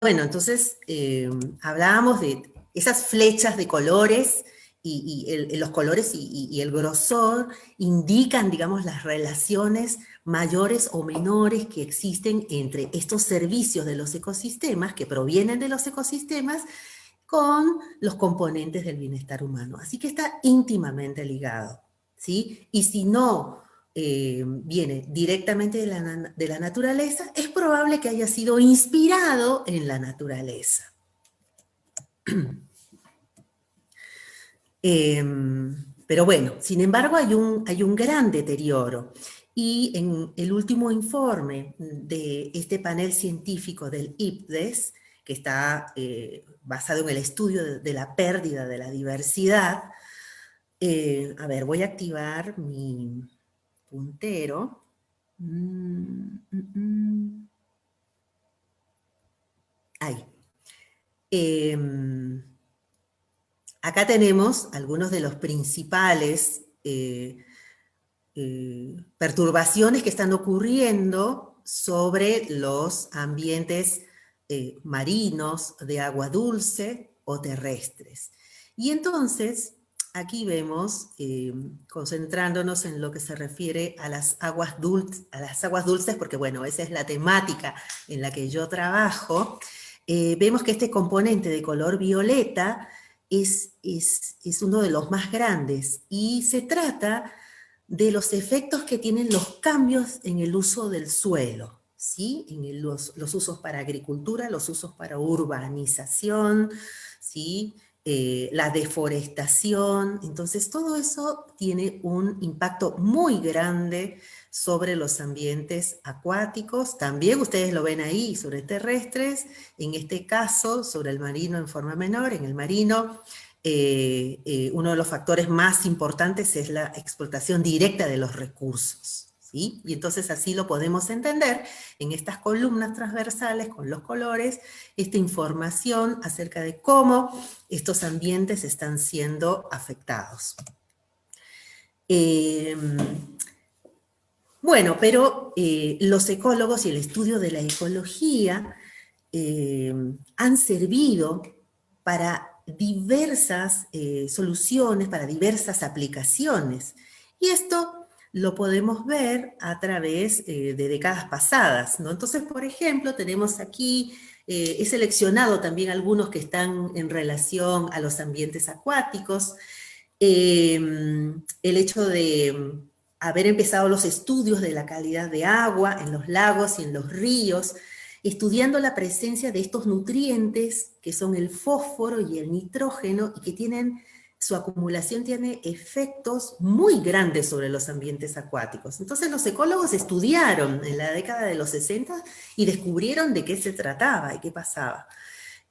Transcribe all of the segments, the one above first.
Bueno, entonces hablábamos de esas flechas de colores y los colores y el grosor indican, digamos, las relaciones mayores o menores que existen entre estos servicios de los ecosistemas, que provienen de los ecosistemas, con los componentes del bienestar humano. Así que está íntimamente ligado, ¿sí? Y si no viene directamente de la naturaleza, es probable que haya sido inspirado en la naturaleza. Pero bueno, sin embargo hay un gran deterioro. Y en el último informe de este panel científico del IPBES, que está basado en el estudio de la pérdida de la diversidad, a ver, voy a activar mi puntero. Ahí. Acá tenemos algunos de los principales perturbaciones que están ocurriendo sobre los ambientes marinos, de agua dulce o terrestres. Y entonces, aquí vemos, concentrándonos en lo que se refiere a las aguas dulces, porque bueno, esa es la temática en la que yo trabajo, vemos que este componente de color violeta es uno de los más grandes y se trata de los efectos que tienen los cambios en el uso del suelo, ¿sí? En los usos para agricultura, los usos para urbanización, ¿sí? La deforestación. Entonces, todo eso tiene un impacto muy grande sobre los ambientes acuáticos. También ustedes lo ven ahí, sobre terrestres, en este caso, sobre el marino en forma menor. En el marino, uno de los factores más importantes es la explotación directa de los recursos, ¿sí? Y entonces así lo podemos entender en estas columnas transversales con los colores, esta información acerca de cómo estos ambientes están siendo afectados. Bueno, pero los ecólogos y el estudio de la ecología han servido para diversas soluciones, para diversas aplicaciones. Y esto lo podemos ver a través de décadas pasadas, ¿no? Entonces, por ejemplo, tenemos aquí, he seleccionado también algunos que están en relación a los ambientes acuáticos. El hecho de haber empezado los estudios de la calidad de agua en los lagos y en los ríos, estudiando la presencia de estos nutrientes que son el fósforo y el nitrógeno y que tienen, su acumulación tiene efectos muy grandes sobre los ambientes acuáticos. Entonces los ecólogos estudiaron en la década de los 60 y descubrieron de qué se trataba y qué pasaba.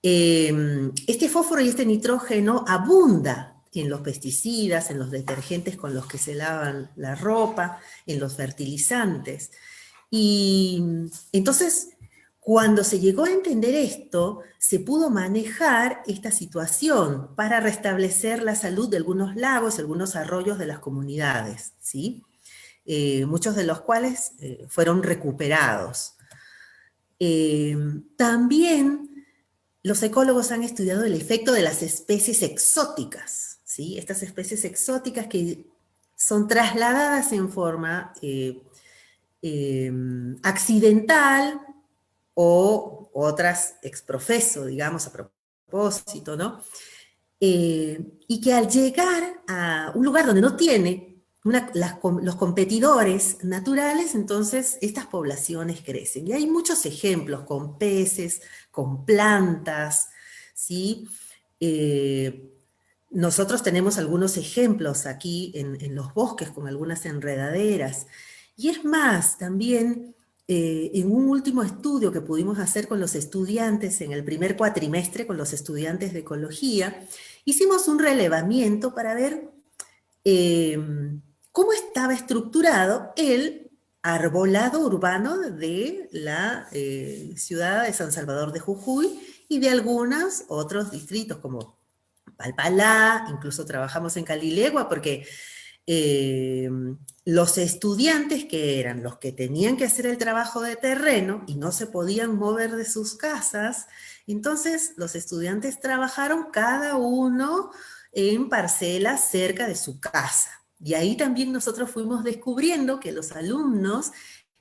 Este fósforo y este nitrógeno abunda en los pesticidas, en los detergentes con los que se lavan la ropa, en los fertilizantes. Y entonces, cuando se llegó a entender esto, se pudo manejar esta situación para restablecer la salud de algunos lagos y algunos arroyos de las comunidades, ¿sí? Muchos de los cuales fueron recuperados. También los ecólogos han estudiado el efecto de las especies exóticas, ¿sí? Estas especies exóticas que son trasladadas en forma accidental o otras exprofeso, digamos, a propósito, ¿no? Y que al llegar a un lugar donde no tiene los competidores naturales, entonces estas poblaciones crecen. Y hay muchos ejemplos con peces, con plantas, ¿sí? Nosotros tenemos algunos ejemplos aquí en los bosques con algunas enredaderas. Y es más, también en un último estudio que pudimos hacer con los estudiantes en el primer cuatrimestre, con los estudiantes de ecología, hicimos un relevamiento para ver cómo estaba estructurado el arbolado urbano de la ciudad de San Salvador de Jujuy y de algunos otros distritos como Palpalá, incluso trabajamos en Calilegua porque eh, los estudiantes, que eran los que tenían que hacer el trabajo de terreno y no se podían mover de sus casas, entonces los estudiantes trabajaron cada uno en parcelas cerca de su casa. Y ahí también nosotros fuimos descubriendo que los alumnos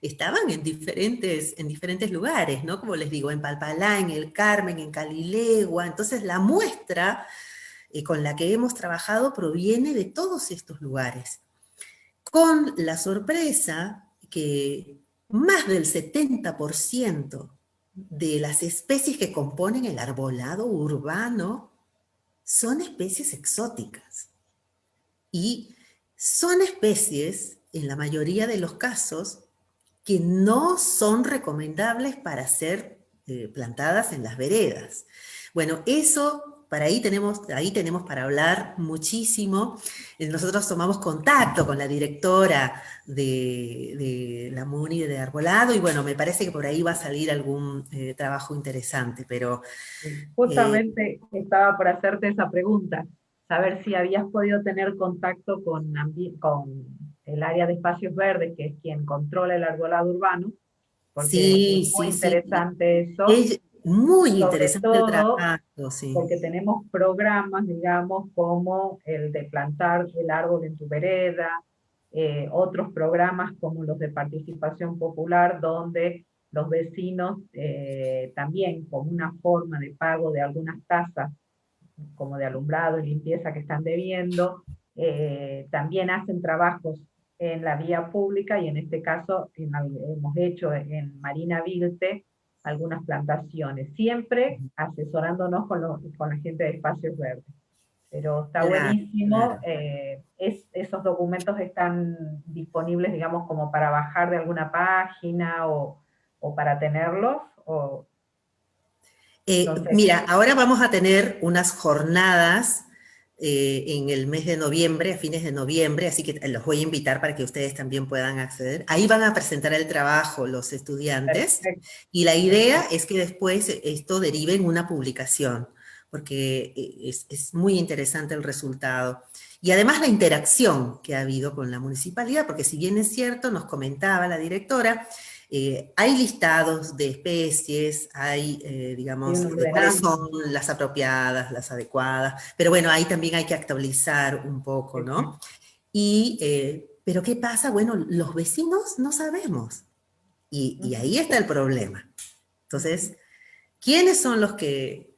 estaban en diferentes lugares, ¿no? Como les digo, en Palpalá, en El Carmen, en Calilegua. Entonces la muestra con la que hemos trabajado proviene de todos estos lugares, con la sorpresa que más del 70% de las especies que componen el arbolado urbano son especies exóticas. Y son especies, en la mayoría de los casos, que no son recomendables para ser plantadas en las veredas. Bueno, eso, ahí tenemos para hablar muchísimo. Nosotros tomamos contacto con la directora de la MUNI de Arbolado y bueno, me parece que por ahí va a salir algún trabajo interesante, pero... Justamente estaba por hacerte esa pregunta, saber si habías podido tener contacto con el área de espacios verdes, que es quien controla el arbolado urbano, porque es sí, muy sí, sí. interesante eso, Es muy sobre interesante el todo trabajo, sí. porque tenemos programas, digamos, como el de plantar el árbol en tu vereda, otros programas como los de participación popular, donde los vecinos también, como una forma de pago de algunas tasas, como de alumbrado y limpieza que están debiendo, también hacen trabajos en la vía pública y en este caso hemos hecho en Marina Vilte algunas plantaciones, siempre asesorándonos con la gente de Espacios Verdes. Pero está Claro, buenísimo, claro. esos documentos están disponibles, digamos, como para bajar de alguna página o para tenerlos, o no sé. Mira, ahora vamos a tener unas jornadas en el mes de noviembre, a fines de noviembre, así que los voy a invitar para que ustedes también puedan acceder. Ahí van a presentar el trabajo los estudiantes Perfecto, y la idea perfecto. es que después esto derive en una publicación, porque es muy interesante el resultado. Y además la interacción que ha habido con la municipalidad, porque si bien es cierto, nos comentaba la directora, hay listados de especies, hay, Y digamos, un cuáles ordenado. son las apropiadas, las adecuadas, pero bueno, ahí también hay que actualizar un poco, ¿no? Y, pero ¿qué pasa? Bueno, los vecinos no sabemos, y Ujú, ahí está el problema. ujú. Entonces, ¿quiénes son los que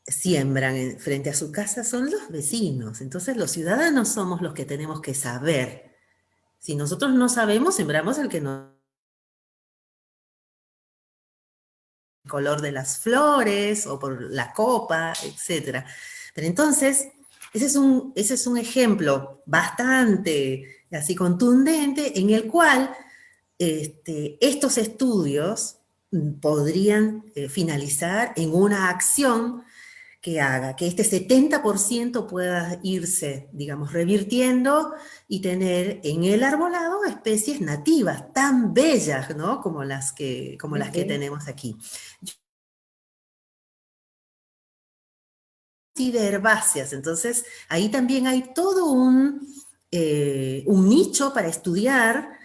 siembran frente a su casa? Son los vecinos. Entonces, los ciudadanos somos los que tenemos que saber. Si nosotros no sabemos, sembramos el que no color de las flores o por la copa, etcétera. Pero entonces, ese es un ejemplo bastante así contundente en el cual estos estudios podrían finalizar en una acción que haga que este 70% pueda irse, digamos, revirtiendo y tener en el arbolado especies nativas tan bellas, ¿no? Como Sí, las que sí, tenemos aquí. Y de herbáceas. Entonces, ahí también hay todo un nicho para estudiar,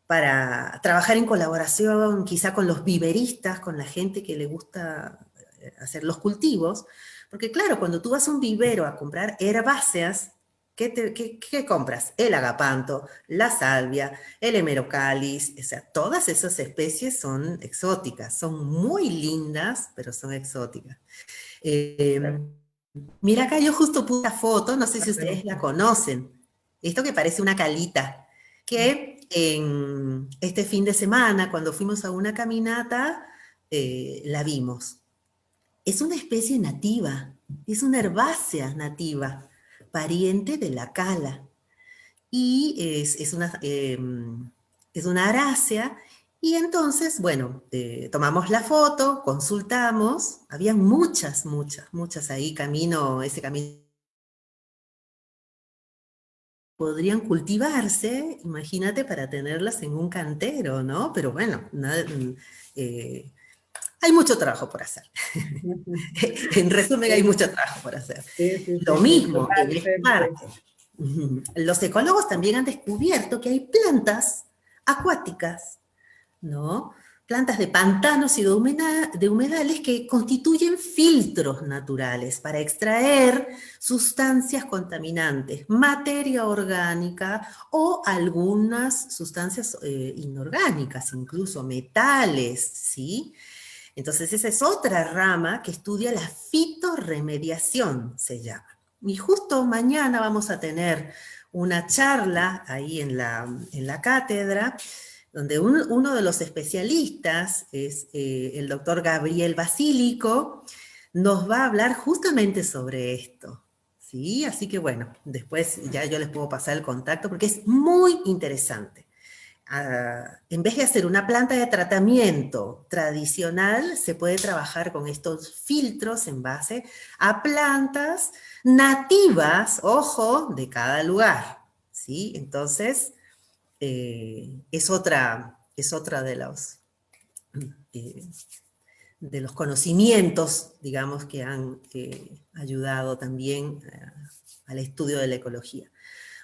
para trabajar en colaboración quizá con los viveristas, con la gente que le gusta hacer los cultivos, porque claro, cuando tú vas a un vivero a comprar herbáceas, ¿qué compras? El agapanto, la salvia, el hemerocalis, o sea, todas esas especies son exóticas, son muy lindas, pero son exóticas. Eh, Mira acá, yo justo puse una foto, no sé si la ustedes la pregunta. conocen, esto que parece una calita, que en este fin de semana, cuando fuimos a una caminata, la vimos. Es una especie nativa, es una herbácea nativa, pariente de la cala y es una arácea. Y entonces, bueno, tomamos la foto, consultamos, habían muchas, muchas, muchas ahí, ese camino podrían cultivarse, imagínate, para tenerlas en un cantero, ¿no? Pero bueno, eh, hay mucho trabajo por hacer. En resumen, hay Sí, mucho trabajo por hacer. sí, sí, Lo sí, sí, mismo en el totalmente. parque. Los ecólogos también han descubierto que hay plantas acuáticas, ¿no? Plantas de pantanos y de humedales que constituyen filtros naturales para extraer sustancias contaminantes, materia orgánica o algunas sustancias inorgánicas, incluso metales, ¿sí? Entonces esa es otra rama que estudia la fitorremediación, se llama. Y justo mañana vamos a tener una charla ahí en la cátedra, donde uno de los especialistas es el doctor Gabriel Basílico, nos va a hablar justamente sobre esto. ¿Sí? Así que bueno, después ya yo les puedo pasar el contacto porque es muy interesante. En vez de hacer una planta de tratamiento tradicional, se puede trabajar con estos filtros en base a plantas nativas, ojo, de cada lugar, ¿sí? Entonces, es otra eh, de los conocimientos, digamos, que han ayudado también al estudio de la ecología.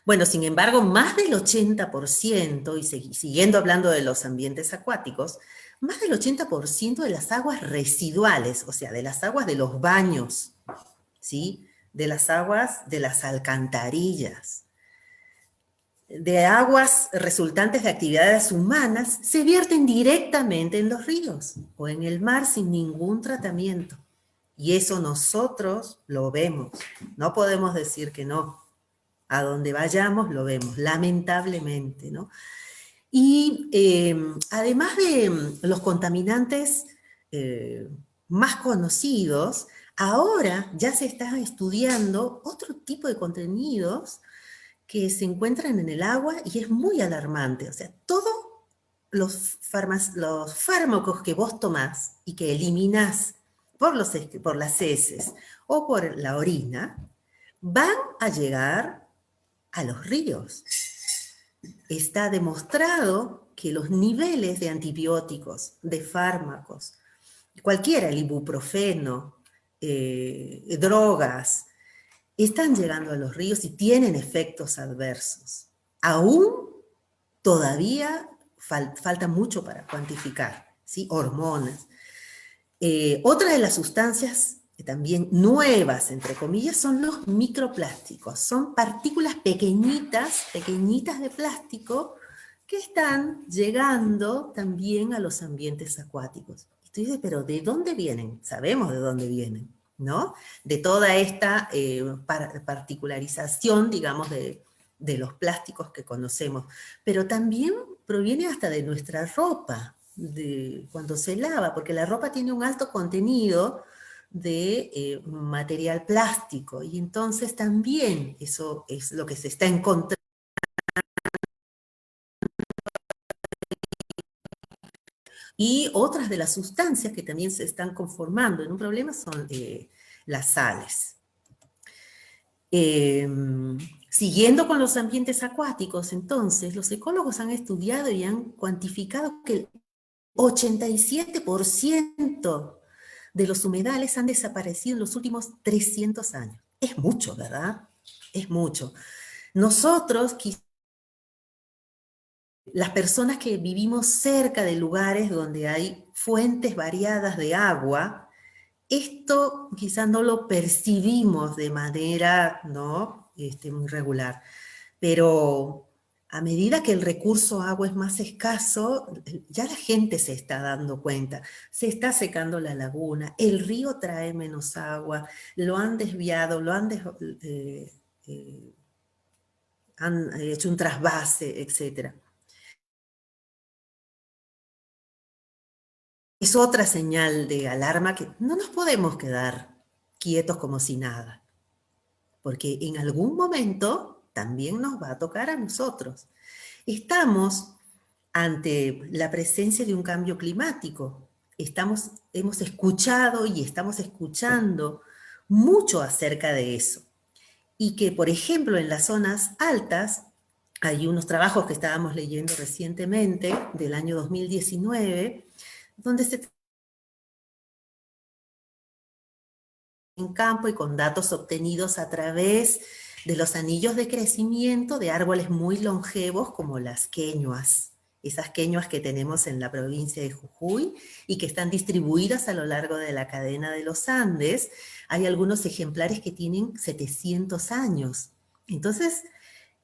Bueno, sin embargo, más del 80%, y siguiendo hablando de los ambientes acuáticos, más del 80% de las aguas residuales, o sea, de las aguas de los baños, ¿sí? De las aguas de las alcantarillas, de aguas resultantes de actividades humanas, se vierten directamente en los ríos o en el mar sin ningún tratamiento. Y eso nosotros lo vemos. No podemos decir que no. A donde vayamos lo vemos, lamentablemente, ¿no? Y además de los contaminantes eh, más conocidos, ahora ya se está estudiando otro tipo de contenidos que se encuentran en el agua y es muy alarmante. O sea, todos los fármacos que vos tomás y que eliminás por las heces o por la orina, van a llegar a los ríos. Está demostrado que los niveles de antibióticos, de fármacos, cualquiera, el ibuprofeno, drogas, están llegando a los ríos y tienen efectos adversos. Aún todavía falta mucho para cuantificar, ¿sí? Hormonas. Otra de las sustancias también nuevas, entre comillas, son los microplásticos. Son partículas pequeñitas, pequeñitas de plástico que están llegando también a los ambientes acuáticos. Y tú dices, pero ¿de dónde vienen? Sabemos de dónde vienen, ¿no? De toda esta particularización, digamos, de los plásticos que conocemos. Pero también proviene hasta de nuestra ropa, de cuando se lava, porque la ropa tiene un alto contenido de material plástico, y entonces también eso es lo que se está encontrando. Y otras de las sustancias que también se están conformando en un problema son las sales. Siguiendo con los ambientes acuáticos, entonces, los ecólogos han estudiado y han cuantificado que el 87% de los humedales han desaparecido en los últimos 300 años. Es mucho, ¿verdad? Es mucho. Nosotros, las personas que vivimos cerca de lugares donde hay fuentes variadas de agua, esto quizás no lo percibimos de manera, ¿no? Muy regular, pero a medida que el recurso agua es más escaso, ya la gente se está dando cuenta, se está secando la laguna, el río trae menos agua, lo han desviado, han hecho un trasvase, etc. Es otra señal de alarma que no nos podemos quedar quietos como si nada, porque en algún momento también nos va a tocar a nosotros. Estamos ante la presencia de un cambio climático. Hemos escuchado y estamos escuchando mucho acerca de eso. Y que, por ejemplo, en las zonas altas, hay unos trabajos que estábamos leyendo recientemente, del año 2019, donde se en campo y con datos obtenidos a través de los anillos de crecimiento de árboles muy longevos como las queñuas, esas queñuas que tenemos en la provincia de Jujuy y que están distribuidas a lo largo de la cadena de los Andes. Hay algunos ejemplares que tienen 700 años. Entonces,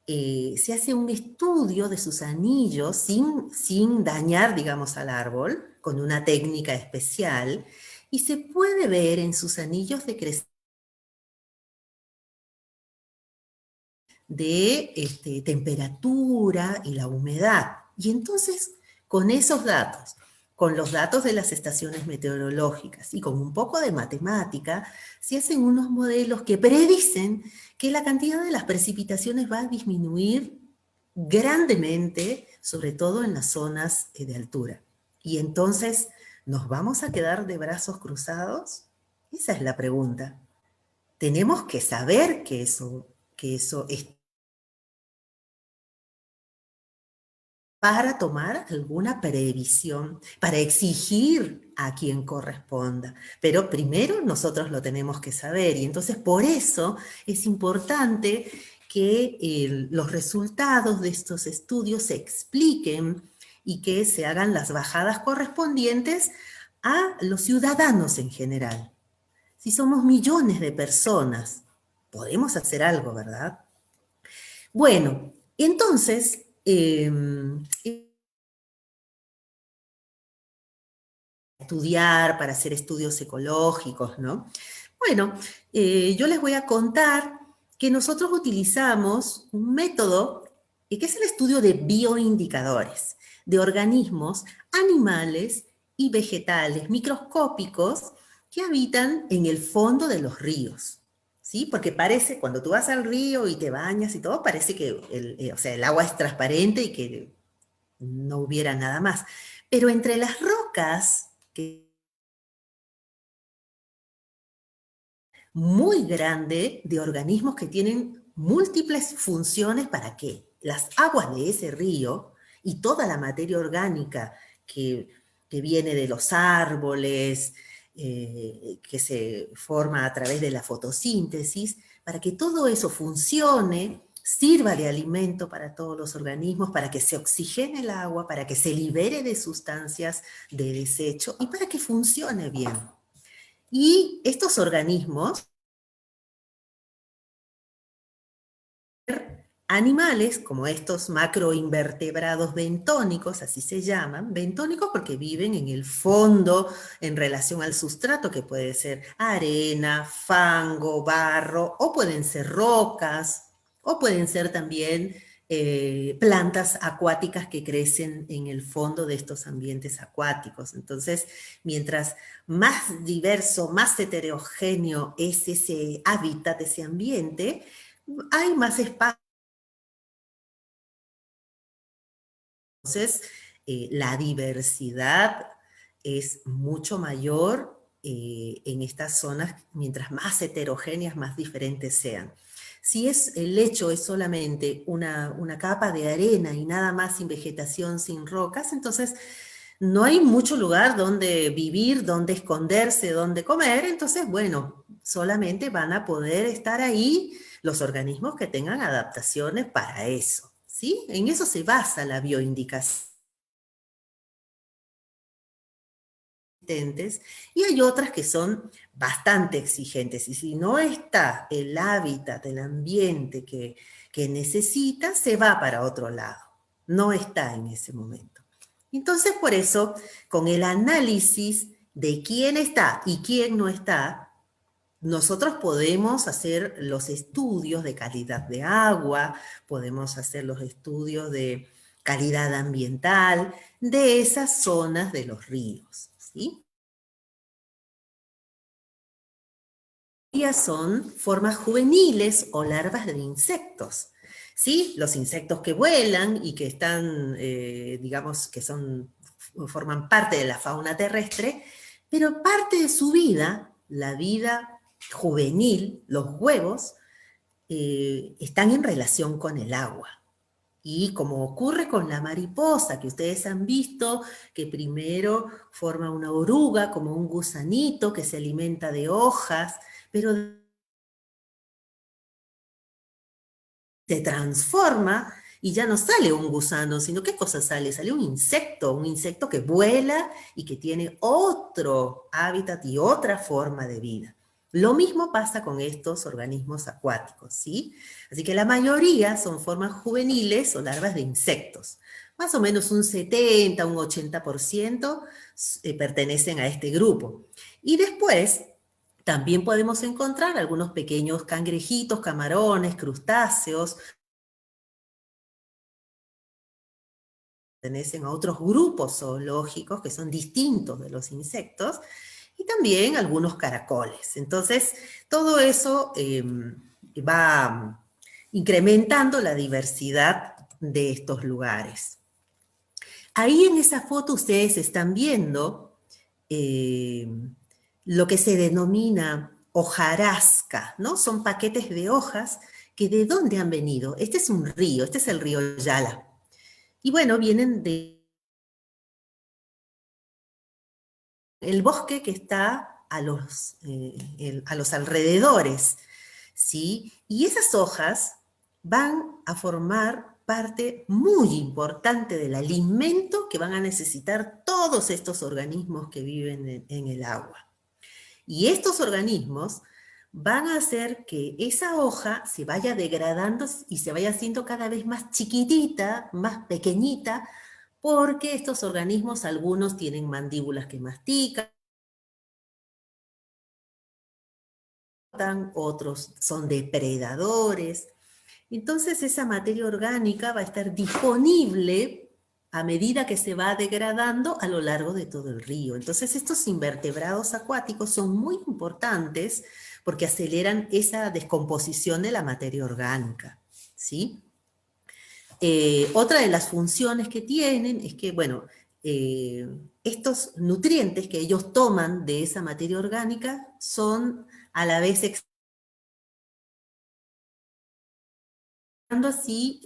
se hace un estudio de sus anillos sin dañar, digamos, al árbol, con una técnica especial, y se puede ver en sus anillos de crecimiento de temperatura y la humedad. Y entonces, con esos datos, con los datos de las estaciones meteorológicas y con un poco de matemática, se hacen unos modelos que predicen que la cantidad de las precipitaciones va a disminuir grandemente, sobre todo en las zonas de altura. Y entonces, ¿nos vamos a quedar de brazos cruzados? Esa es la pregunta. Tenemos que saber que eso es para tomar alguna previsión, para exigir a quien corresponda. Pero primero nosotros lo tenemos que saber y entonces por eso es importante que los resultados de estos estudios se expliquen y que se hagan las bajadas correspondientes a los ciudadanos en general. Si somos millones de personas, podemos hacer algo, ¿verdad? Bueno, entonces, estudiar, para hacer estudios ecológicos, ¿no? Bueno, yo les voy a contar que nosotros utilizamos un método que es el estudio de bioindicadores, de organismos animales y vegetales microscópicos que habitan en el fondo de los ríos. ¿Sí? Porque parece, cuando tú vas al río y te bañas y todo, parece que o sea, el agua es transparente y que no hubiera nada más. Pero entre las rocas, que muy grande de organismos que tienen múltiples funciones para que las aguas de ese río y toda la materia orgánica que viene de los árboles, que se forma a través de la fotosíntesis, para que todo eso funcione, sirva de alimento para todos los organismos, para que se oxigene el agua, para que se libere de sustancias de desecho y para que funcione bien. Y estos organismos, animales como estos macroinvertebrados bentónicos, así se llaman, bentónicos porque viven en el fondo en relación al sustrato, que puede ser arena, fango, barro, o pueden ser rocas, o pueden ser también plantas acuáticas que crecen en el fondo de estos ambientes acuáticos. Entonces, mientras más diverso, más heterogéneo es ese hábitat, ese ambiente, hay más espacio. Entonces, la diversidad es mucho mayor en estas zonas, mientras más heterogéneas, más diferentes sean. Si el lecho es solamente una capa de arena y nada más sin vegetación, sin rocas, entonces no hay mucho lugar donde vivir, donde esconderse, donde comer, entonces, bueno, solamente van a poder estar ahí los organismos que tengan adaptaciones para eso, ¿sí? En eso se basa la bioindicación. Y hay otras que son bastante exigentes, y si no está el hábitat, el ambiente que necesita, se va para otro lado, no está en ese momento. Entonces, por eso, con el análisis de quién está y quién no está, nosotros podemos hacer los estudios de calidad de agua, podemos hacer los estudios de calidad ambiental de esas zonas de los ríos, ¿sí? Son formas juveniles o larvas de insectos, ¿sí? Los insectos que vuelan y que están, digamos, forman parte de la fauna terrestre, pero parte de su vida, la vida juvenil, los huevos, están en relación con el agua. Y como ocurre con la mariposa, que ustedes han visto, que primero forma una oruga, como un gusanito que se alimenta de hojas, pero se transforma y ya no sale un gusano, sino ¿qué cosa sale? Sale un insecto que vuela y que tiene otro hábitat y otra forma de vida. Lo mismo pasa con estos organismos acuáticos, ¿sí? Así que la mayoría son formas juveniles o larvas de insectos. Más o menos un 70, un 80% pertenecen a este grupo. Y después también podemos encontrar algunos pequeños cangrejitos, camarones, crustáceos, pertenecen a otros grupos zoológicos que son distintos de los insectos, y también algunos caracoles. Entonces, todo eso va incrementando la diversidad de estos lugares. Ahí en esa foto ustedes están viendo eh, lo que se denomina hojarasca, ¿no? Son paquetes de hojas que ¿de dónde han venido? Este es un río, este es el río Yala. Y bueno, vienen del bosque que está a los alrededores, ¿sí? Y esas hojas van a formar parte muy importante del alimento que van a necesitar todos estos organismos que viven en el agua. Y estos organismos van a hacer que esa hoja se vaya degradando y se vaya haciendo cada vez más chiquitita, más pequeñita, porque estos organismos, algunos tienen mandíbulas que mastican, otros son depredadores. Entonces esa materia orgánica va a estar disponible a medida que se va degradando a lo largo de todo el río. Entonces estos invertebrados acuáticos son muy importantes porque aceleran esa descomposición de la materia orgánica, ¿sí? Otra de las funciones que tienen es que, bueno, estos nutrientes que ellos toman de esa materia orgánica son a la vez así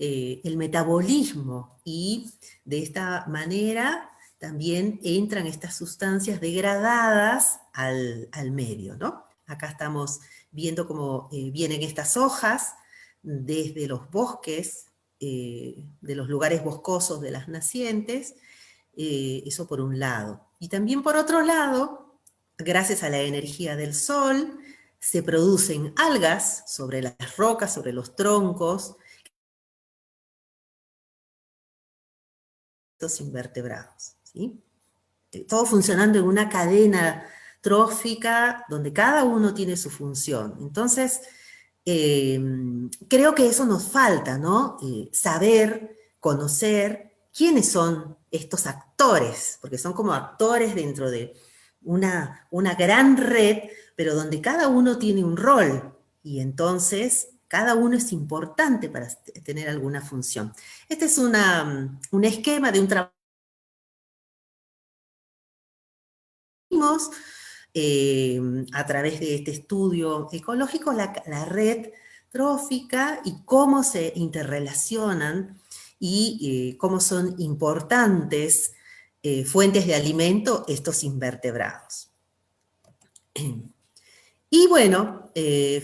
el metabolismo, y de esta manera también entran estas sustancias degradadas al medio, ¿no? Acá estamos viendo cómo vienen estas hojas desde los bosques, de los lugares boscosos de las nacientes, eso por un lado. Y también por otro lado, gracias a la energía del sol, se producen algas sobre las rocas, sobre los troncos, estos invertebrados, ¿sí? Todo funcionando en una cadena trófica donde cada uno tiene su función. Entonces, creo que eso nos falta, ¿no? Saber, conocer quiénes son estos actores, porque son como actores dentro de una gran red, pero donde cada uno tiene un rol, y entonces cada uno es importante para tener alguna función. Este es un esquema de un trabajo a través de este estudio ecológico, la red trófica y cómo se interrelacionan y cómo son importantes fuentes de alimento estos invertebrados. Y bueno,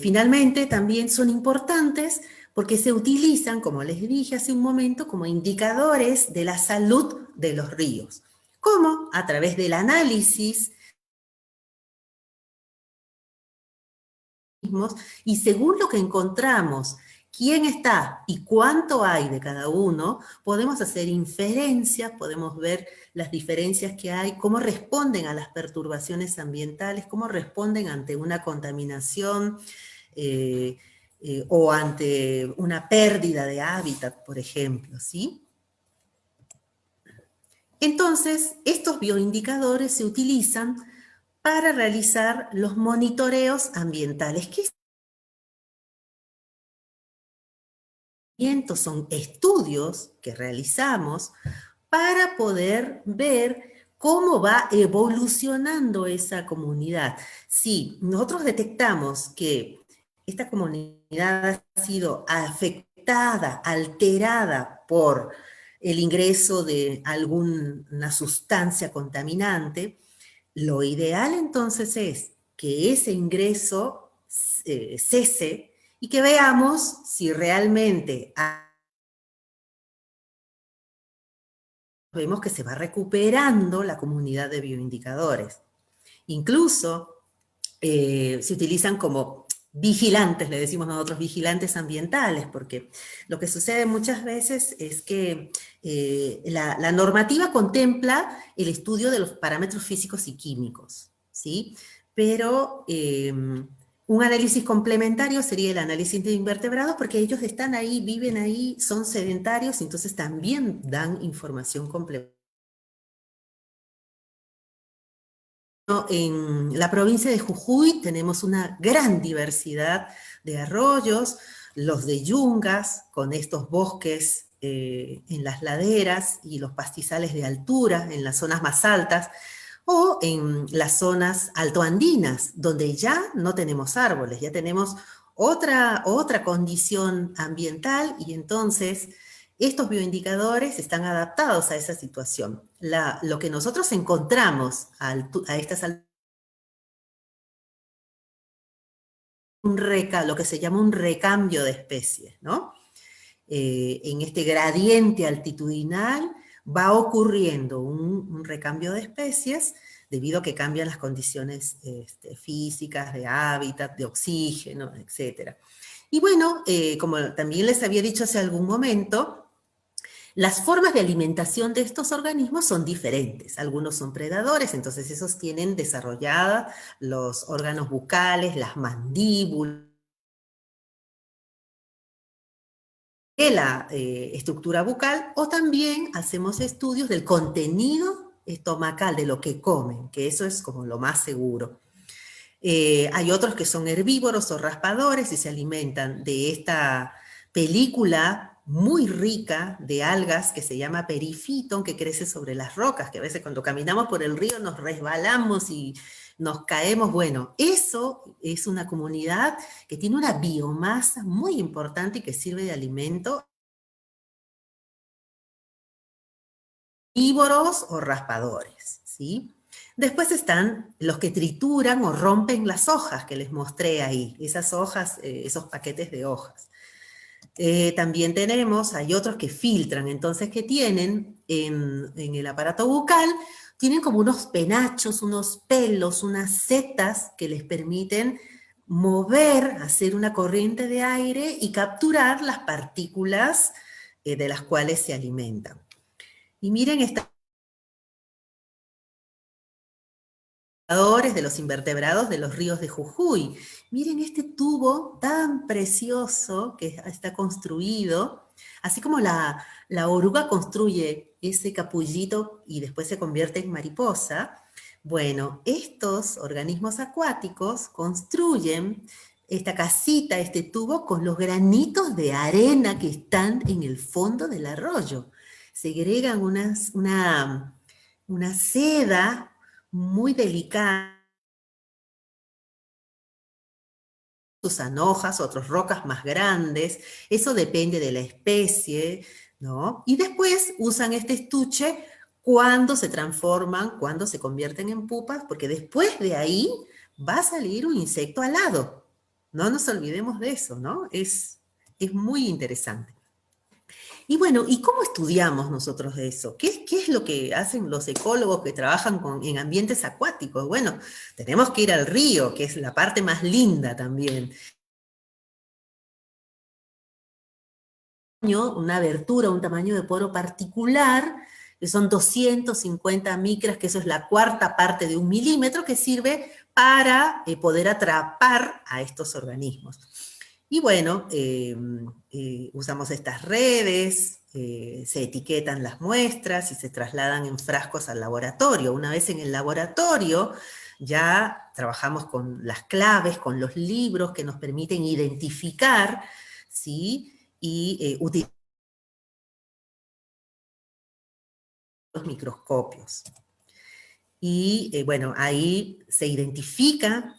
finalmente también son importantes porque se utilizan, como les dije hace un momento, como indicadores de la salud de los ríos. ¿Cómo? A través del análisis, y según lo que encontramos, quién está y cuánto hay de cada uno, podemos hacer inferencias, podemos ver las diferencias que hay, cómo responden a las perturbaciones ambientales, cómo responden ante una contaminación o ante una pérdida de hábitat, por ejemplo, ¿sí? Entonces, estos bioindicadores se utilizan para realizar los monitoreos ambientales. ¿Qué son estudios que realizamos para poder ver cómo va evolucionando esa comunidad? Si nosotros detectamos que esta comunidad ha sido afectada, alterada por el ingreso de alguna sustancia contaminante, lo ideal entonces es que ese ingreso cese y que veamos si realmente vemos que se va recuperando la comunidad de bioindicadores. Incluso se utilizan como vigilantes, le decimos nosotros vigilantes ambientales, porque lo que sucede muchas veces es que la normativa contempla el estudio de los parámetros físicos y químicos, ¿sí? Pero un análisis complementario sería el análisis de invertebrados, porque ellos están ahí, viven ahí, son sedentarios, entonces también dan información complementaria. En la provincia de Jujuy tenemos una gran diversidad de arroyos, los de yungas, con estos bosques en las laderas y los pastizales de altura en las zonas más altas, o en las zonas altoandinas, donde ya no tenemos árboles, ya tenemos otra condición ambiental y entonces estos bioindicadores están adaptados a esa situación. Lo que nosotros encontramos a estas alturas, lo que se llama un recambio de especies, ¿no? En este gradiente altitudinal va ocurriendo un recambio de especies debido a que cambian las condiciones físicas, de hábitat, de oxígeno, etc. Y bueno, como también les había dicho hace algún momento, las formas de alimentación de estos organismos son diferentes. Algunos son predadores, entonces esos tienen desarrolladas los órganos bucales, las mandíbulas, de la estructura bucal, o también hacemos estudios del contenido estomacal, de lo que comen, que eso es como lo más seguro. Hay otros que son herbívoros o raspadores y se alimentan de esta película muy rica de algas que se llama perifitón, que crece sobre las rocas, que a veces cuando caminamos por el río nos resbalamos y nos caemos. Bueno, eso es una comunidad que tiene una biomasa muy importante y que sirve de alimento. Herbívoros o raspadores, ¿sí? Después están los que trituran o rompen las hojas que les mostré ahí, esas hojas, esos paquetes de hojas. También hay otros que filtran, entonces que tienen en el aparato bucal, tienen como unos penachos, unos pelos, unas setas que les permiten mover, hacer una corriente de aire y capturar las partículas de las cuales se alimentan. Y miren de los invertebrados de los ríos de Jujuy. Miren este tubo tan precioso que está construido, así como la oruga construye ese capullito y después se convierte en mariposa. Bueno, estos organismos acuáticos construyen esta casita, este tubo, con los granitos de arena que están en el fondo del arroyo. Segregan una seda muy delicada, usan hojas, otros rocas más grandes, eso depende de la especie, ¿no? Y después usan este estuche cuando se transforman, cuando se convierten en pupas, porque después de ahí va a salir un insecto alado. No nos olvidemos de eso, ¿no? Es muy interesante. Y bueno, ¿y cómo estudiamos nosotros eso? ¿Qué es lo que hacen los ecólogos que trabajan en ambientes acuáticos? Bueno, tenemos que ir al río, que es la parte más linda también. Una abertura, un tamaño de poro particular, que son 250 micras, que eso es la cuarta parte de 1 milímetro, que sirve para poder atrapar a estos organismos. Y bueno, usamos estas redes, se etiquetan las muestras y se trasladan en frascos al laboratorio. Una vez en el laboratorio, ya trabajamos con las claves, con los libros que nos permiten identificar, ¿sí? Y utilizar los microscopios. Y bueno, ahí se identifica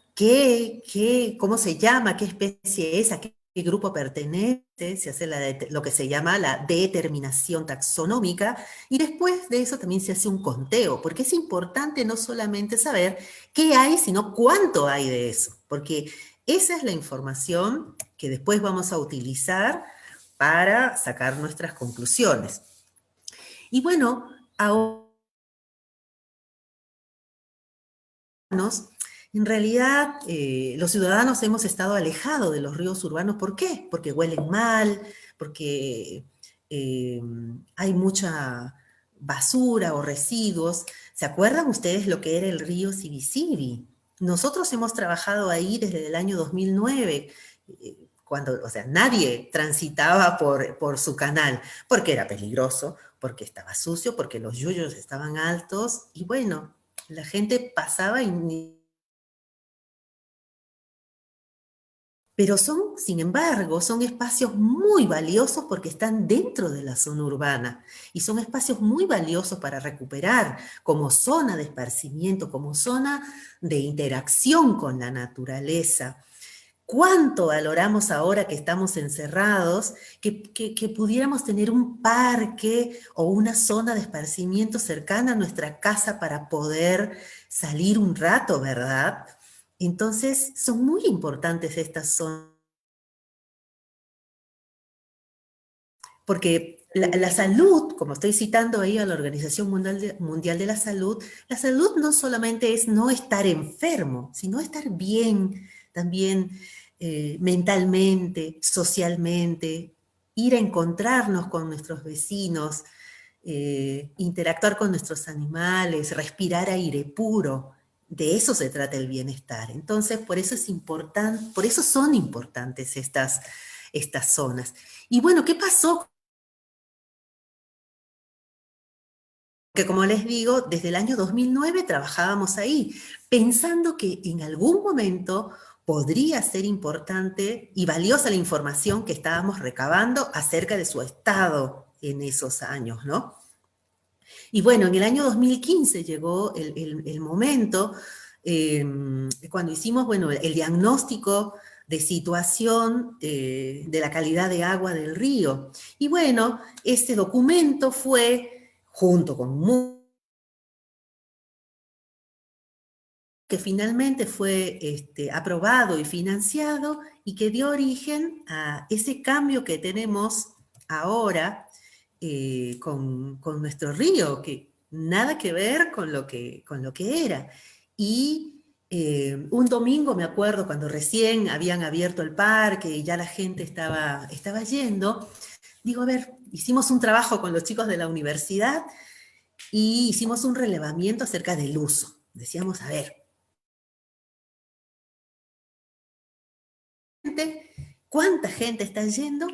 cómo se llama, qué especie es, a qué qué grupo pertenece, se hace lo que se llama la determinación taxonómica, y después de eso también se hace un conteo, porque es importante no solamente saber qué hay, sino cuánto hay de eso, porque esa es la información que después vamos a utilizar para sacar nuestras conclusiones. Y bueno, ahora en realidad, los ciudadanos hemos estado alejados de los ríos urbanos. ¿Por qué? Porque huelen mal, porque eh, hay mucha basura o residuos. ¿Se acuerdan ustedes lo que era el río Sibisibi? Nosotros hemos trabajado ahí desde el año 2009, cuando, o sea, nadie transitaba por su canal, porque era peligroso, porque estaba sucio, porque los yuyos estaban altos, y bueno, la gente pasaba y pero son, sin embargo, son espacios muy valiosos porque están dentro de la zona urbana y son espacios muy valiosos para recuperar como zona de esparcimiento, como zona de interacción con la naturaleza. ¿Cuánto valoramos ahora que estamos encerrados que pudiéramos tener un parque o una zona de esparcimiento cercana a nuestra casa para poder salir un rato, ¿verdad? Entonces, son muy importantes estas zonas, porque la salud, como estoy citando ahí a la Organización Mundial de la salud no solamente es no estar enfermo, sino estar bien también mentalmente, socialmente, ir a encontrarnos con nuestros vecinos, interactuar con nuestros animales, respirar aire puro. De eso se trata el bienestar. Entonces, por eso es importante, por eso son importantes estas zonas. Y bueno, ¿qué pasó? Que como les digo, desde el año 2009 trabajábamos ahí, pensando que en algún momento podría ser importante y valiosa la información que estábamos recabando acerca de su estado en esos años, ¿no? Y bueno, en el año 2015 llegó el momento cuando hicimos, bueno, el diagnóstico de situación de la calidad de agua del río. Y bueno, este documento fue, junto con que finalmente fue aprobado y financiado y que dio origen a ese cambio que tenemos ahora con nuestro río, que nada que ver con lo que era. Y un domingo, me acuerdo, cuando recién habían abierto el parque y ya la gente estaba yendo, digo, a ver, hicimos un trabajo con los chicos de la universidad y hicimos un relevamiento acerca del uso. Decíamos, a ver, ¿cuánta gente está yendo?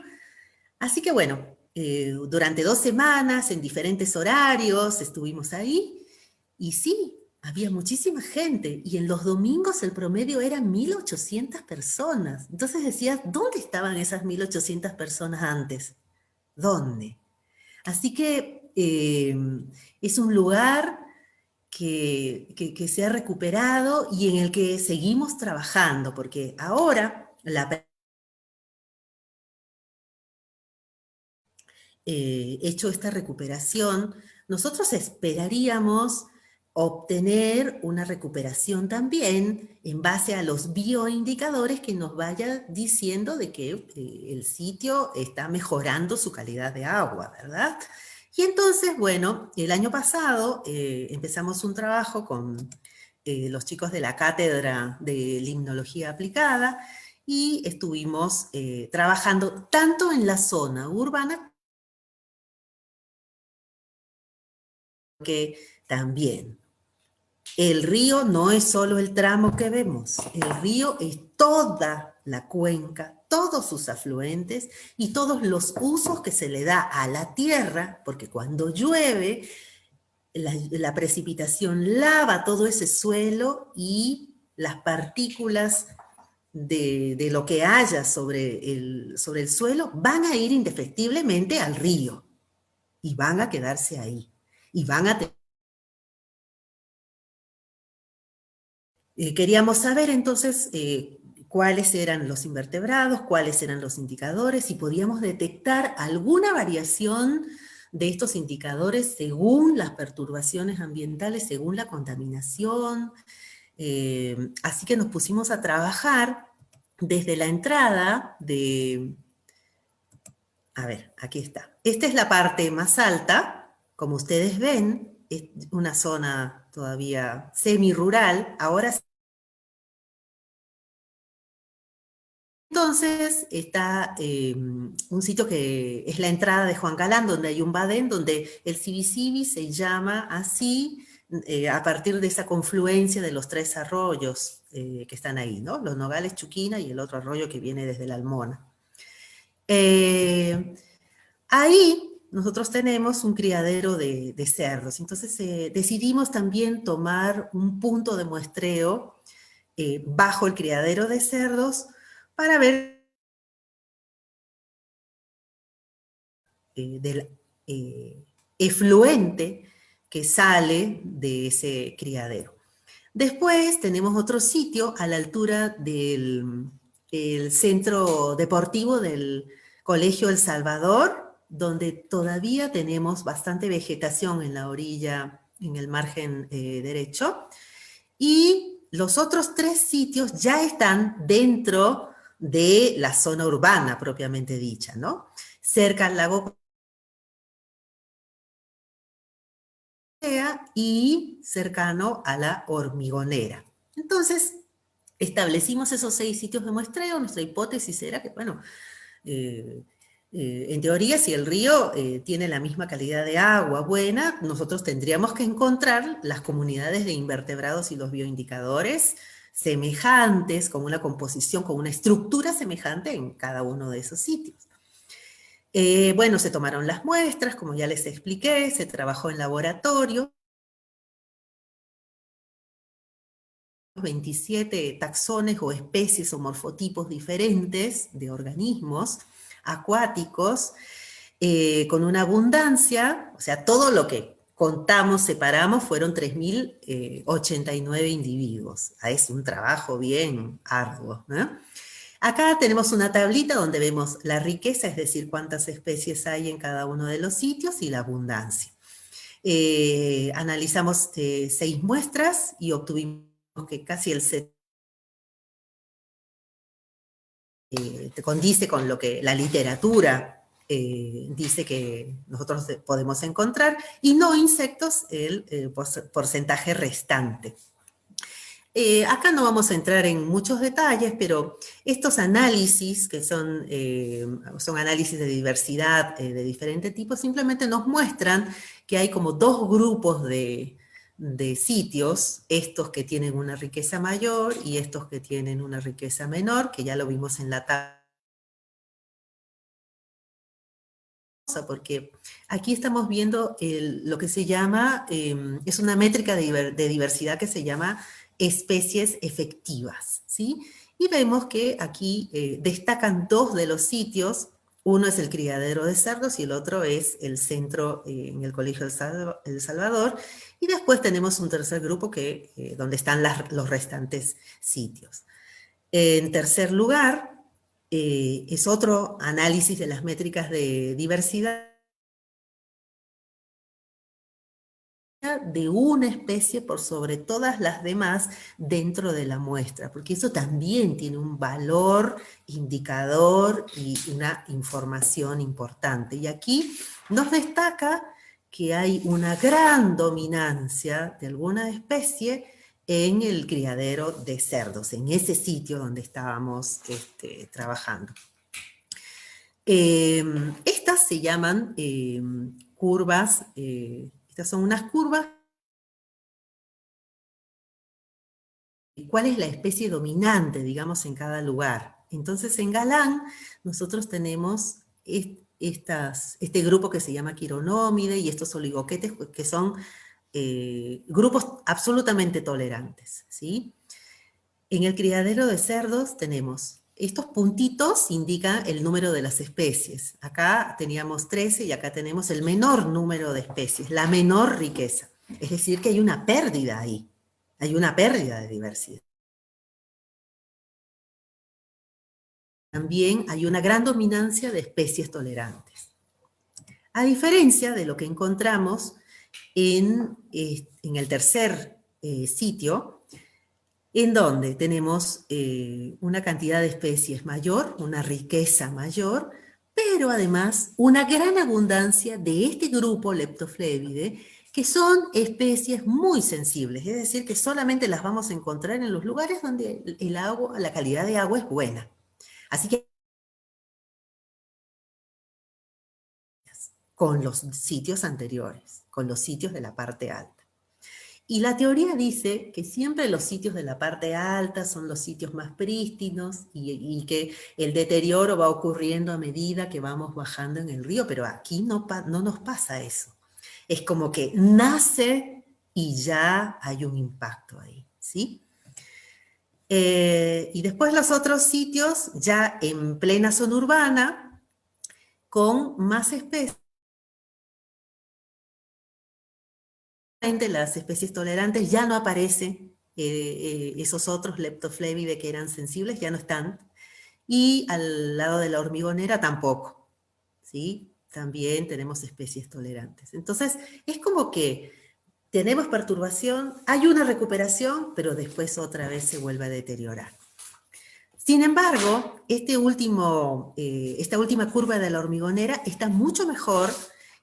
Así que bueno, durante 2 semanas, en diferentes horarios, estuvimos ahí y sí, había muchísima gente y en los domingos el promedio era 1.800 personas. Entonces decías, ¿dónde estaban esas 1.800 personas antes? ¿Dónde? Así que es un lugar que se ha recuperado y en el que seguimos trabajando, porque ahora hecho esta recuperación, nosotros esperaríamos obtener una recuperación también en base a los bioindicadores que nos vaya diciendo de que el sitio está mejorando su calidad de agua, ¿verdad? Y entonces, bueno, el año pasado empezamos un trabajo con los chicos de la Cátedra de Limnología Aplicada y estuvimos trabajando tanto en la zona urbana que también el río no es solo el tramo que vemos, el río es toda la cuenca, todos sus afluentes y todos los usos que se le da a la tierra, porque cuando llueve, la precipitación lava todo ese suelo y las partículas de lo que haya sobre el suelo van a ir indefectiblemente al río y van a quedarse ahí y van a queríamos saber entonces cuáles eran los invertebrados, cuáles eran los indicadores, y podíamos detectar alguna variación de estos indicadores según las perturbaciones ambientales, según la contaminación. Así que nos pusimos a trabajar desde la entrada de... A ver, aquí está. Esta es la parte más alta, como ustedes ven, es una zona todavía semi-rural. Ahora entonces está un sitio que es la entrada de Juan Galán, donde hay un badén, donde el Sibisibi se llama así a partir de esa confluencia de los tres arroyos que están ahí, ¿no? Los Nogales, Chuquina y el otro arroyo que viene desde la Almona. Ahí nosotros tenemos un criadero de cerdos, entonces decidimos también tomar un punto de muestreo bajo el criadero de cerdos para ver del efluente que sale de ese criadero. Después tenemos otro sitio a la altura del el centro deportivo del Colegio El Salvador, donde todavía tenemos bastante vegetación en la orilla, en el margen derecho, y los otros tres sitios ya están dentro de la zona urbana propiamente dicha, ¿no? Cerca al lago y cercano a la Hormigonera. Entonces, establecimos esos 6 sitios de muestreo. Nuestra hipótesis era que, bueno, en teoría, si el río tiene la misma calidad de agua buena, nosotros tendríamos que encontrar las comunidades de invertebrados y los bioindicadores semejantes, con una composición, con una estructura semejante en cada uno de esos sitios. Bueno, se tomaron las muestras, como ya les expliqué, se trabajó en laboratorio, 27 taxones o especies o morfotipos diferentes de organismos acuáticos, con una abundancia, o sea, todo lo que contamos, separamos, fueron 3.089 individuos. Es un trabajo bien arduo, ¿no? Acá tenemos una tablita donde vemos la riqueza, es decir, cuántas especies hay en cada uno de los sitios y la abundancia. Analizamos 6 muestras y obtuvimos que casi el condice con lo que la literatura dice que nosotros podemos encontrar, y no insectos el porcentaje restante. Acá no vamos a entrar en muchos detalles, pero estos análisis, que son análisis de diversidad de diferente tipo, simplemente nos muestran que hay como 2 grupos de sitios, estos que tienen una riqueza mayor y estos que tienen una riqueza menor, que ya lo vimos en la tabla, porque aquí estamos viendo lo que se llama, es una métrica de diversidad que se llama especies efectivas, ¿sí? Y vemos que aquí destacan 2 de los sitios. Uno es el criadero de cerdos y el otro es el centro en el Colegio El Salvador. Y después tenemos un tercer grupo donde están los restantes sitios. En tercer lugar, es otro análisis de las métricas de diversidad de una especie por sobre todas las demás dentro de la muestra, porque eso también tiene un valor indicador y una información importante. Y aquí nos destaca que hay una gran dominancia de alguna especie en el criadero de cerdos, en ese sitio donde estábamos trabajando. Estas se llaman curvas, estas son unas curvas. ¿Cuál es la especie dominante, digamos, en cada lugar? Entonces, en Galán, nosotros tenemos este grupo que se llama Quironómide y estos oligoquetes, que son grupos absolutamente tolerantes, ¿sí? En el criadero de cerdos tenemos estos puntitos, indican el número de las especies. Acá teníamos 13 y acá tenemos el menor número de especies, la menor riqueza. Es decir, que hay una pérdida ahí, hay una pérdida de diversidad. también hay una gran dominancia de especies tolerantes. A diferencia de lo que encontramos en el tercer sitio, en donde tenemos una cantidad de especies mayor, una riqueza mayor, pero además una gran abundancia de este grupo Leptoflébide, que son especies muy sensibles, es decir, que solamente las vamos a encontrar en los lugares donde el agua, la calidad de agua es buena. Así que con los sitios anteriores, con los sitios de la parte alta. Y la teoría dice que siempre los sitios de la parte alta son los sitios más prístinos y que el deterioro va ocurriendo a medida que vamos bajando en el río, pero aquí no nos pasa eso. Es como que nace y ya hay un impacto ahí, ¿sí? Y después los otros sitios ya en plena zona urbana, con más especies. Las especies tolerantes ya no aparecen, esos otros Leptoflébide que eran sensibles ya no están, y al lado de la hormigonera tampoco, ¿sí? También tenemos especies tolerantes. Entonces, es como que tenemos perturbación, hay una recuperación, pero después otra vez se vuelve a deteriorar. Sin embargo, esta última curva de la hormigonera está mucho mejor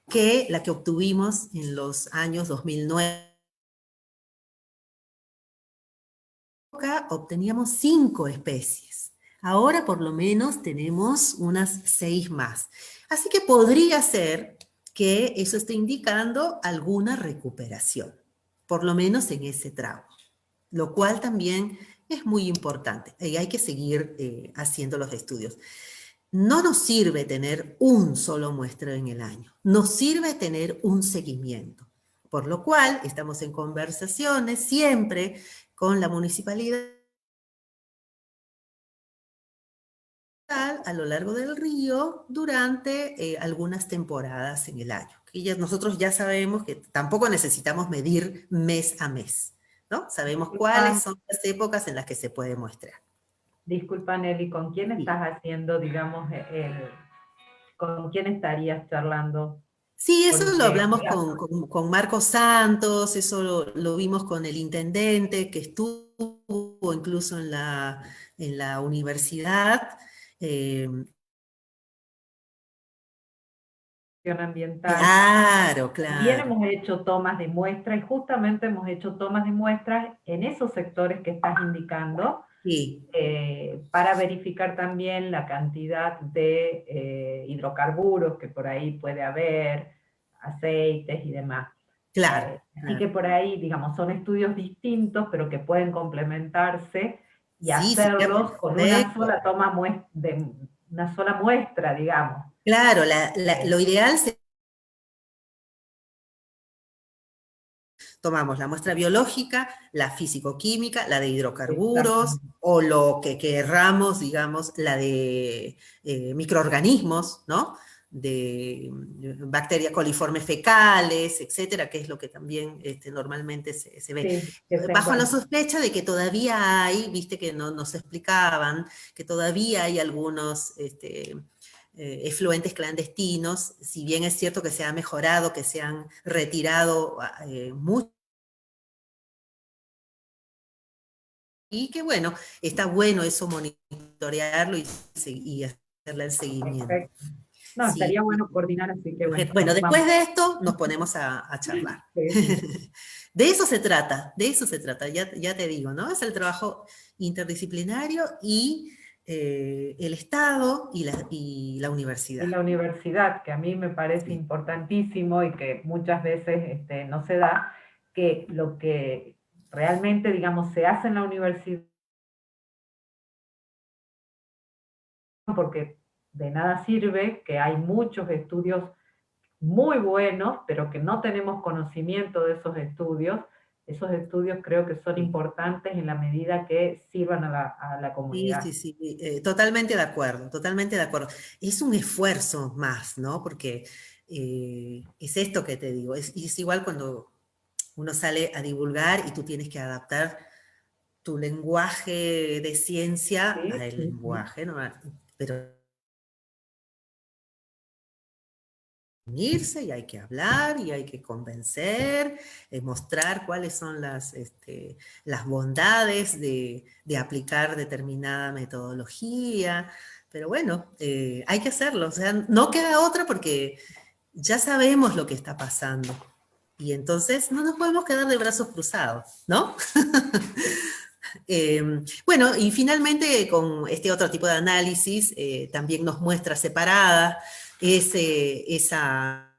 que la que obtuvimos en los años 2009. Obteníamos 5 especies. Ahora por lo menos tenemos unas 6 más. Así que podría ser que eso esté indicando alguna recuperación, por lo menos en ese tramo, lo cual también es muy importante y hay que seguir haciendo los estudios. No nos sirve tener un solo muestreo en el año, nos sirve tener un seguimiento, por lo cual estamos en conversaciones siempre con la municipalidad a lo largo del río durante algunas temporadas en el año. Nosotros ya sabemos que tampoco necesitamos medir mes a mes, ¿no? Sabemos cuáles son las épocas en las que se puede muestrear. Disculpa, Nelly, ¿con quién estás haciendo, digamos, con quién estarías charlando? Sí, eso lo hablamos con Marcos Santos, eso lo vimos con el intendente que estuvo incluso en la universidad. Ambiental. Claro, También claro. hemos hecho tomas de muestras y justamente hemos hecho tomas de muestras en esos sectores que estás indicando, Sí. para verificar también la cantidad de hidrocarburos que por ahí puede haber, aceites y demás. Claro. Así que por ahí, digamos, son estudios distintos, pero que pueden complementarse y Sí, hacerlos sería con una perfecto. sola una sola muestra, digamos. Claro, lo ideal sería tomamos la muestra biológica, la físico-química, la de hidrocarburos, o lo que querramos, digamos, la de microorganismos, ¿no? De bacterias coliformes fecales, etcétera, que es lo que también normalmente se ve. Sí, Bajo la sospecha de que todavía hay, viste que nos explicaban, que todavía hay algunos efluentes clandestinos, si bien es cierto que se ha mejorado, que se han retirado mucho, y que bueno, está bueno eso monitorearlo y hacerle el seguimiento. Perfecto. No, Sí. estaría bueno coordinar, así que bueno. Bueno, después de esto nos ponemos a charlar. Sí. De eso se trata, ya te digo, ¿no? Es el trabajo interdisciplinario y el Estado y la universidad. Y la universidad, que a mí me parece importantísimo y que muchas veces no se da, que lo que realmente, digamos, se hace en la universidad, porque de nada sirve que hay muchos estudios muy buenos, pero que no tenemos conocimiento de esos estudios creo que son importantes en la medida que sirvan a la comunidad. Sí, totalmente de acuerdo, totalmente de acuerdo. Es un esfuerzo más, ¿no? Porque es esto que te digo, es igual cuando uno sale a divulgar y tú tienes que adaptar tu lenguaje de ciencia al lenguaje, ¿no? pero unirse y hay que hablar y hay que convencer, mostrar cuáles son las bondades de aplicar determinada metodología, pero bueno, hay que hacerlo, o sea, no queda otra porque ya sabemos lo que está pasando y entonces no nos podemos quedar de brazos cruzados, ¿no? Bueno, y finalmente con este otro tipo de análisis también nos muestra separada esa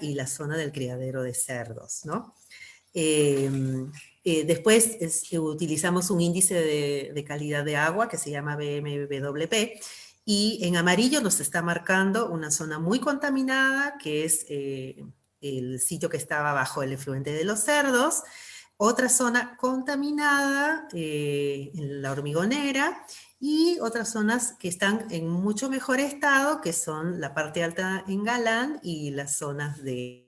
y la zona del criadero de cerdos, ¿no? Eh, Después utilizamos un índice de calidad de agua que se llama BMWP y en amarillo nos está marcando una zona muy contaminada que es el sitio que estaba bajo el efluente de los cerdos, otra zona contaminada en la hormigonera y otras zonas que están en mucho mejor estado, que son la parte alta en Galán y las zonas de...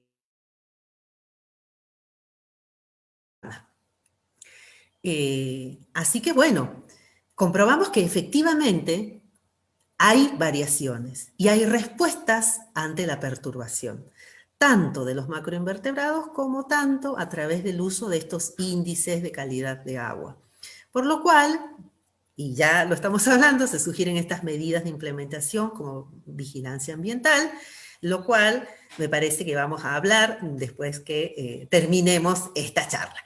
así que bueno, comprobamos que efectivamente hay variaciones y hay respuestas ante la perturbación, tanto de los macroinvertebrados como tanto a través del uso de estos índices de calidad de agua. Por lo cual, y ya lo estamos hablando, se sugieren estas medidas de implementación como vigilancia ambiental, lo cual me parece que vamos a hablar después que terminemos esta charla.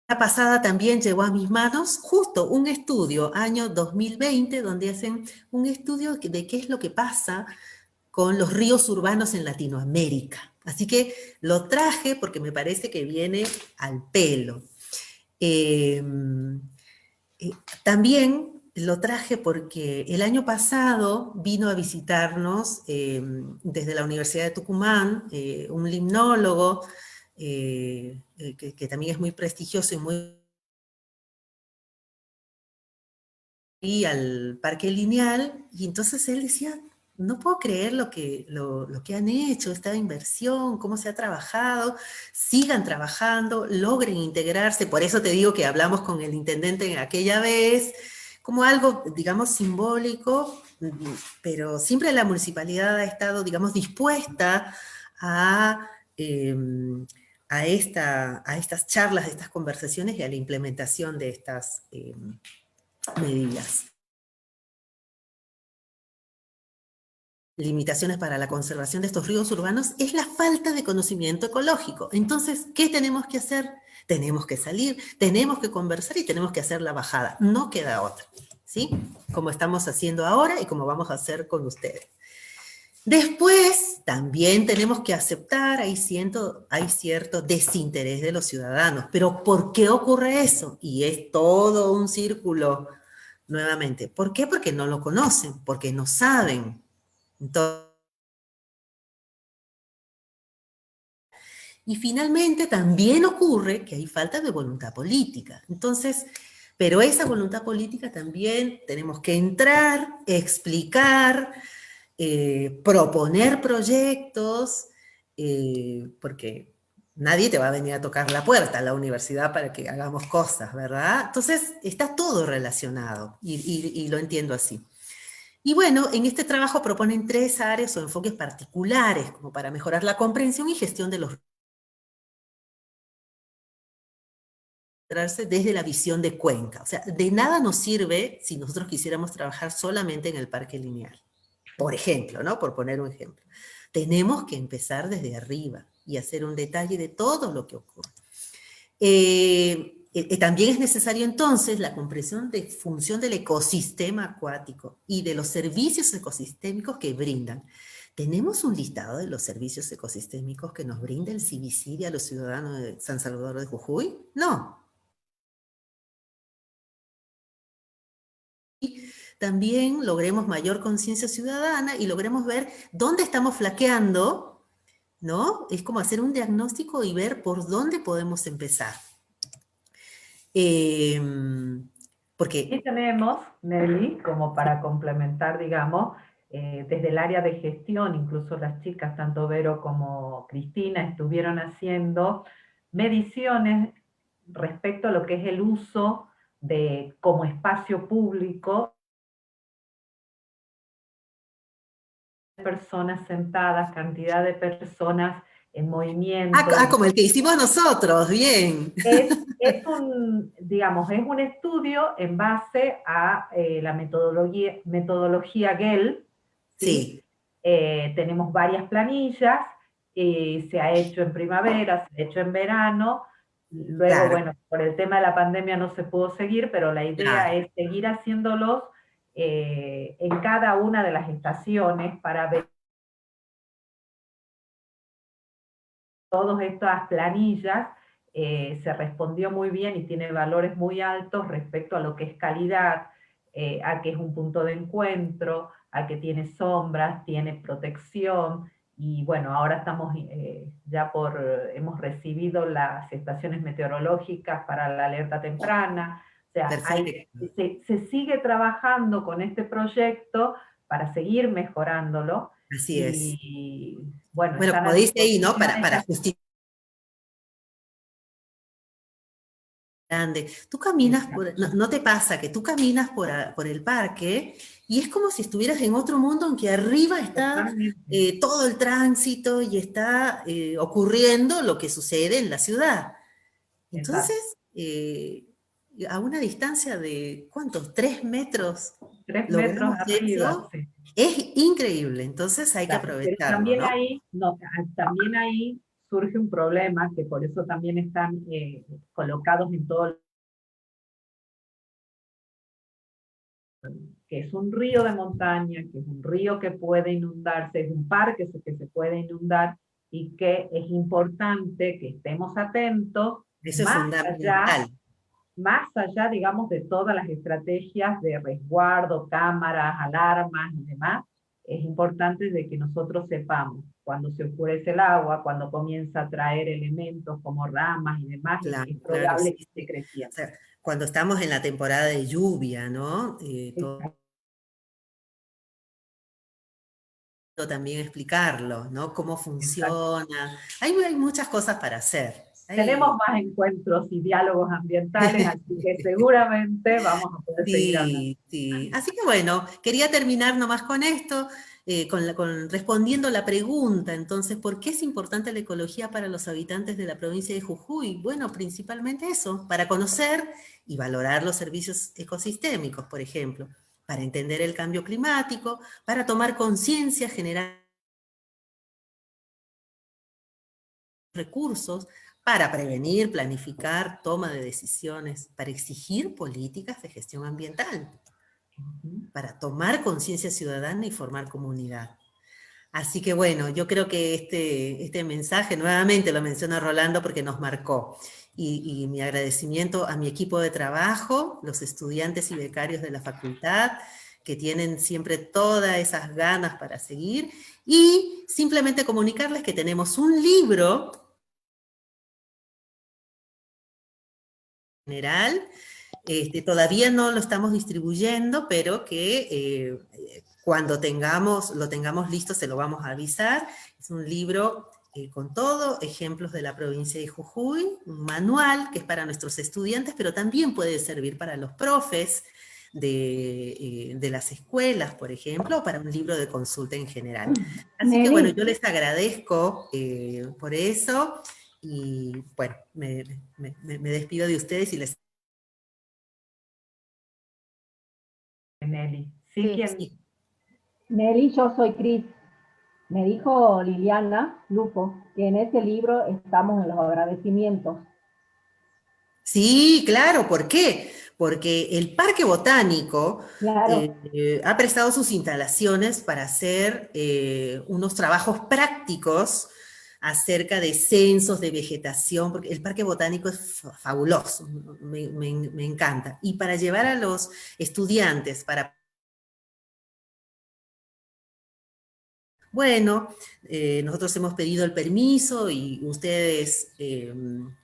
La pasada también llegó a mis manos justo un estudio, año 2020, donde hacen un estudio de qué es lo que pasa con los ríos urbanos en Latinoamérica. Así que lo traje porque me parece que viene al pelo. Eh, eh, También lo traje porque el año pasado vino a visitarnos desde la Universidad de Tucumán un limnólogo que también es muy prestigioso y muy al Parque Lineal, y entonces él decía, no puedo creer lo que han hecho, esta inversión, cómo se ha trabajado, sigan trabajando, logren integrarse, por eso te digo que hablamos con el intendente en aquella vez, como algo, digamos, simbólico, pero siempre la municipalidad ha estado, digamos, dispuesta a... a estas charlas, a estas conversaciones y a la implementación de estas medidas. Limitaciones para la conservación de estos ríos urbanos es la falta de conocimiento ecológico. Entonces, ¿qué tenemos que hacer? Tenemos que salir, tenemos que conversar y tenemos que hacer la bajada. No queda otra, ¿sí? Como estamos haciendo ahora y como vamos a hacer con ustedes. Después, también tenemos que aceptar, hay cierto desinterés de los ciudadanos. Pero ¿por qué ocurre eso? Y es todo un círculo nuevamente. ¿Por qué? Porque no lo conocen, porque no saben. Entonces, y finalmente también ocurre que hay falta de voluntad política. Entonces, pero esa voluntad política también tenemos que entrar, explicar, proponer proyectos, porque nadie te va a venir a tocar la puerta a la universidad para que hagamos cosas, ¿verdad? Entonces, está todo relacionado y lo entiendo así. Y bueno, en este trabajo proponen 3 áreas o enfoques particulares como para mejorar la comprensión y gestión de los desde la visión de Cuenca. O sea, de nada nos sirve si nosotros quisiéramos trabajar solamente en el parque lineal. Por ejemplo, ¿no? Por poner un ejemplo. Tenemos que empezar desde arriba y hacer un detalle de todo lo que ocurre. También es necesario entonces la comprensión de función del ecosistema acuático y de los servicios ecosistémicos que brindan. ¿Tenemos un listado de los servicios ecosistémicos que nos brinda el CIBICIDI a los ciudadanos de San Salvador de Jujuy? No. También logremos mayor conciencia ciudadana y logremos ver dónde estamos flaqueando, ¿no? Es como hacer un diagnóstico y ver por dónde podemos empezar. Porque... Y tenemos, Nelly, como para complementar, digamos, desde el área de gestión, incluso las chicas, tanto Vero como Cristina, estuvieron haciendo mediciones respecto a lo que es el uso de, como espacio público, personas sentadas, cantidad de personas en movimiento. Como el que hicimos nosotros, bien. Es un, digamos, es un estudio en base a la metodología Gell, ¿sí? Sí, Tenemos varias planillas, se ha hecho en primavera, se ha hecho en verano, luego, claro, bueno, por el tema de la pandemia no se pudo seguir, pero la idea claro. es seguir haciéndolos en cada una de las estaciones para ver todas estas planillas. Se respondió muy bien y tiene valores muy altos respecto a lo que es calidad, a que es un punto de encuentro, a que tiene sombras, tiene protección, y bueno, ahora estamos hemos recibido las estaciones meteorológicas para la alerta temprana. O sea, Perfecto. se sigue trabajando con este proyecto para seguir mejorándolo, Así es. y bueno, Bueno, están como a dice ahí, ¿no? disposición Para estas. justificar grande. Tú caminas no, no te pasa que tú caminas por el parque y es como si estuvieras en otro mundo en que arriba está Totalmente. todo el tránsito y está ocurriendo lo que sucede en la ciudad. Exacto. Entonces, a una distancia de, ¿cuántos? 3 metros 3 metros logramos arriba, eso. sí. Es increíble, entonces hay que Claro. Pero aprovecharlo, también ¿no? ahí, no, también ahí surge un problema, que por eso también están colocados en todo, que es un río de montaña, que es un río que puede inundarse, es un parque que se puede inundar, y que es importante que estemos atentos Eso es fundamental. más allá, digamos, de todas las estrategias de resguardo, cámaras, alarmas y demás. Es importante de que nosotros sepamos cuando se oscurece el agua, cuando comienza a traer elementos como ramas y demás, Claro, es claro, sí, probable que esté sí. O creciendo. sea, cuando estamos en la temporada de lluvia, ¿no? Todo también explicarlo, ¿no? Cómo Exacto. funciona. Hay muchas cosas para hacer. Tenemos más encuentros y diálogos ambientales, así que seguramente vamos a poder seguir hablando. Sí, sí. Así que bueno, quería terminar nomás con esto, respondiendo la pregunta, entonces, ¿por qué es importante la ecología para los habitantes de la provincia de Jujuy? Bueno, principalmente eso, para conocer y valorar los servicios ecosistémicos, por ejemplo, para entender el cambio climático, para tomar conciencia, generar recursos, para prevenir, planificar, toma de decisiones, para exigir políticas de gestión ambiental, Ujú. para tomar conciencia ciudadana y formar comunidad. Así que bueno, yo creo que este mensaje, nuevamente lo menciona Rolando porque nos marcó. Y mi agradecimiento a mi equipo de trabajo, los estudiantes y becarios de la facultad, que tienen siempre todas esas ganas para seguir. Y simplemente comunicarles que tenemos un libro general. Todavía no lo estamos distribuyendo, pero que cuando lo tengamos listo se lo vamos a avisar. Es un libro con todo, ejemplos de la provincia de Jujuy, un manual que es para nuestros estudiantes, pero también puede servir para los profes de las escuelas, por ejemplo, o para un libro de consulta en general. Así que bueno, Nelly, yo les agradezco por eso y bueno, me despido de ustedes y les... Nelly. Sí, sí, quien, Sí. Nelly, yo soy Cris. Me dijo Liliana Lupo que en ese libro estamos en los agradecimientos. Sí, claro, ¿por qué? Porque el Parque Botánico Claro, ha prestado sus instalaciones para hacer unos trabajos prácticos acerca de censos de vegetación, porque el Parque Botánico es fabuloso, me encanta. Y para llevar a los estudiantes, para bueno, nosotros hemos pedido el permiso y ustedes,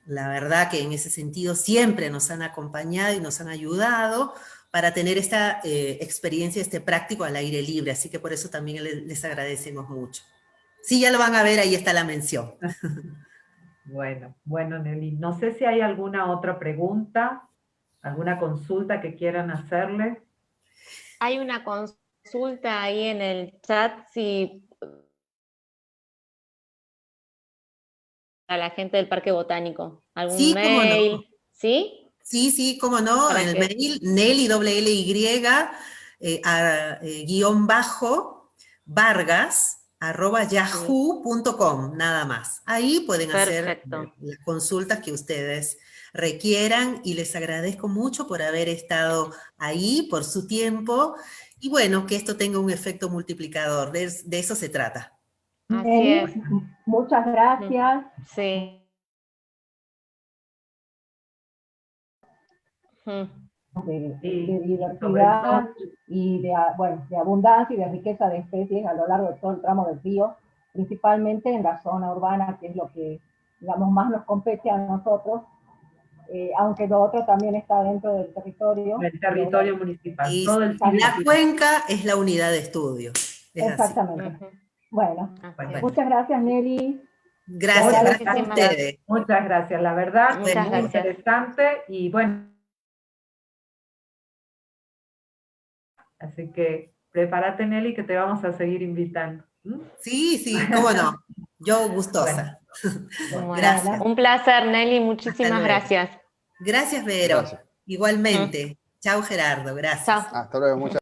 la verdad que en ese sentido siempre nos han acompañado y nos han ayudado para tener esta experiencia, este práctico al aire libre, así que por eso también les agradecemos mucho. Sí, ya lo van a ver, ahí está la mención. Bueno, Nelly, no sé si hay alguna otra pregunta, alguna consulta que quieran hacerle. Hay una consulta ahí en el chat, si a la gente del Parque Botánico, algún Sí, cómo no. mail, ¿sí? Sí, cómo no, Para el que, mail, Nelly, LLY, guión bajo, Vargas, sí, yahoo.com, nada más. Ahí pueden hacer perfecto. las consultas que ustedes requieran y les agradezco mucho por haber estado ahí, por su tiempo, y bueno, que esto tenga un efecto multiplicador, de eso se trata. Así es. Nelly, muchas gracias. Sí. De Y sobre diversidad todo, y bueno, de abundancia y de riqueza de especies a lo largo de todo el tramo del río, principalmente en la zona urbana, que es lo que, digamos, más nos compete a nosotros, aunque lo otro también está dentro del territorio. el Pero territorio bueno, municipal, Y todo el la sitio. cuenca es la unidad de estudio, es así. exactamente. Bueno, Así es. Bueno, muchas gracias, Nelly. Te gracias, agradezco. gracias a Muchísimas gracias. ustedes. Muchas gracias, la verdad, fue Muchas muy gracias. interesante y bueno, así que prepárate, Nelly, que te vamos a seguir invitando. ¿Mm? Sí, cómo no. Yo Bueno, gustosa. Bueno, Gracias. un placer, Nelly, Hasta muchísimas luego. gracias. Gracias, Vero. Gracias. Igualmente. Chao, Gerardo. Gracias. Chao. Hasta luego, muchas